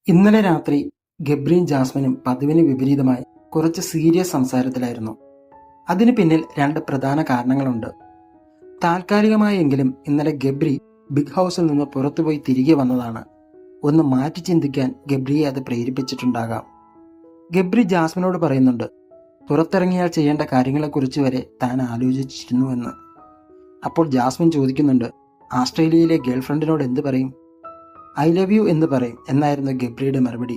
ഇന്നലെ രാത്രി ഗബ്രിയും ജാസ്മിനും പതിവിന് വിപരീതമായി കുറച്ച് സീരിയസ് സംസാരത്തിലായിരുന്നു. അതിന് പിന്നിൽ രണ്ട് പ്രധാന കാരണങ്ങളുണ്ട്. താൽക്കാലികമായെങ്കിലും ഇന്നലെ ഗബ്രി ബിഗ് ഹൗസിൽ നിന്ന് പുറത്തുപോയി തിരികെ വന്നതാണ്. ഒന്ന് മാറ്റി ചിന്തിക്കാൻ ഗബ്രിയെ അത് പ്രേരിപ്പിച്ചിട്ടുണ്ടാകാം. ഗബ്രി ജാസ്മിനോട് പറയുന്നുണ്ട്, പുറത്തിറങ്ങിയാൽ ചെയ്യേണ്ട കാര്യങ്ങളെക്കുറിച്ച് വരെ താൻ ആലോചിച്ചിരുന്നുവെന്ന്. അപ്പോൾ ജാസ്മിൻ ചോദിക്കുന്നുണ്ട്, ആസ്ട്രേലിയയിലെ ഗേൾഫ്രണ്ടിനോട് എന്ത് പറയും? ഐ ലവ് യു എന്ന് പറയും എന്നായിരുന്നു ഗബ്രിയുടെ മറുപടി.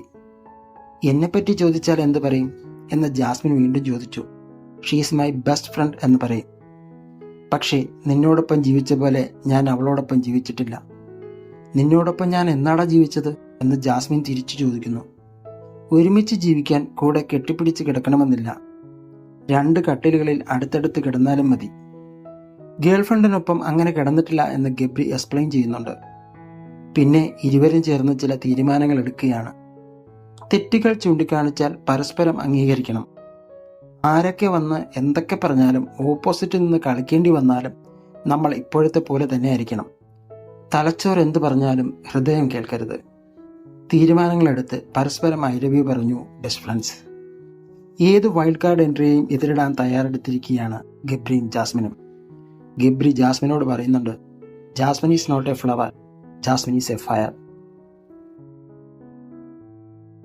എന്നെപ്പറ്റി ചോദിച്ചാൽ എന്ത് പറയും എന്ന് ജാസ്മിൻ വീണ്ടും ചോദിച്ചു. ഷീസ് മൈ ബെസ്റ്റ് ഫ്രണ്ട് എന്ന് പറയും. പക്ഷേ നിന്നോടൊപ്പം ജീവിച്ച പോലെ ഞാൻ അവളോടൊപ്പം ജീവിച്ചിട്ടില്ല. നിന്നോടൊപ്പം ഞാൻ എന്നാടാ ജീവിച്ചത് എന്ന് ജാസ്മിൻ തിരിച്ചു ചോദിക്കുന്നു. ഒരുമിച്ച് ജീവിക്കാൻ കൂടെ കെട്ടിപ്പിടിച്ച് കിടക്കണമെന്നില്ല. 2 കട്ടിലുകളിൽ അടുത്തടുത്ത് കിടന്നാലും മതി. ഗേൾഫ്രണ്ടിനൊപ്പം അങ്ങനെ കിടന്നിട്ടില്ല എന്ന് ഗബ്രി എക്സ്പ്ലെയിൻ ചെയ്യുന്നുണ്ട്. പിന്നെ ഇരുവരും ചേർന്ന് ചില തീരുമാനങ്ങൾ എടുക്കുകയാണ്. തെറ്റുകൾ ചൂണ്ടിക്കാണിച്ചാൽ പരസ്പരം അംഗീകരിക്കണം. ആരൊക്കെ വന്ന് എന്തൊക്കെ പറഞ്ഞാലും ഓപ്പോസിറ്റിൽ നിന്ന് കളിക്കേണ്ടി വന്നാലും നമ്മൾ ഇപ്പോഴത്തെ പോലെ തന്നെ ആയിരിക്കണം. തലച്ചോർ എന്ത് പറഞ്ഞാലും ഹൃദയം കേൾക്കരുത്. തീരുമാനങ്ങളെടുത്ത് പരസ്പരം ഐ ലവ് യു പറഞ്ഞു ബെസ്റ്റ് ഫ്രണ്ട്സ്. ഏത് വൈൽഡ് കാർഡ് എൻട്രിയെയും എതിരിടാൻ തയ്യാറെടുത്തിരിക്കുകയാണ് ഗബ്രിയും ജാസ്മിനും. ഗബ്രി ജാസ്മിനോട് പറയുന്നുണ്ട്, Jasmine is not a flower, Jasmine is a fire.